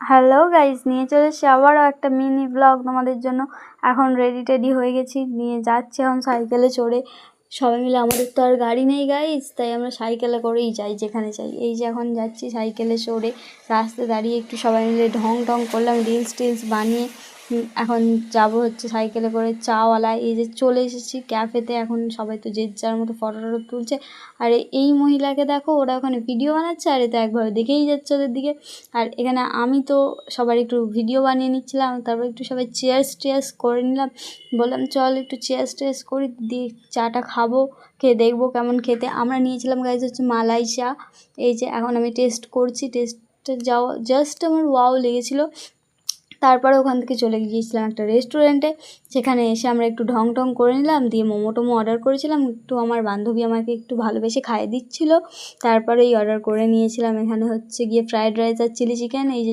Hello guys, নিয়ে চলে এসেছি আবারও একটা মিনি ব্লগ তোমাদের জন্য। এখন রেডি হয়ে গেছি, নিয়ে যাচ্ছি এখন সাইকেলে চড়ে সবাই মিলে। আমাদের তো আর গাড়ি নেই গাইস, তাই আমরা সাইকেলে করেই যাই যেখানে চাই। এই যে এখন যাচ্ছি সাইকেলে চড়ে, রাস্তায় দাঁড়িয়ে একটু সবাই মিলে ঢং টং করলাম, রিলস টিলস বানিয়ে এখন যাব হচ্ছে সাইকেলে করে চাওয়ালায়। এই যে চলে এসেছি ক্যাফেতে, এখন সবাই তো যে যার মতো ফটো টটো তুলছে। আর এই মহিলাকে দেখো, ওরা ওখানে ভিডিও বানাচ্ছে আর এটা একভাবে দেখেই যাচ্ছে ওদের দিকে। আর এখানে আমি তো সবার একটু ভিডিও বানিয়ে নিচ্ছিলাম, তারপর একটু সবাই চেয়ার্স করে নিলাম। বললাম চল একটু চেয়ার্স করি, দিয়ে চাটা খাবো, খেয়ে দেখবো কেমন খেতে। আমরা নিয়েছিলাম গাইজ হচ্ছে মালাই চা। এই যে এখন আমি টেস্ট করছি, টেস্টে যাওয়া জাস্ট আমার ওয়াও লেগেছিলো। তারপরে ওখান থেকে চলে গিয়েছিলাম একটা রেস্টুরেন্টে, সেখানে এসে আমরা একটু ঢং টং করে নিলাম, দিয়ে মোমো টোমো অর্ডার করেছিলাম। একটু আমার বান্ধবী আমাকে একটু ভালোবেসে খাইয়ে দিচ্ছিলো, তারপরেই অর্ডার করে নিয়েছিলাম। এখানে হচ্ছে গিয়ে ফ্রায়েড রাইস আর চিলি চিকেন। এই যে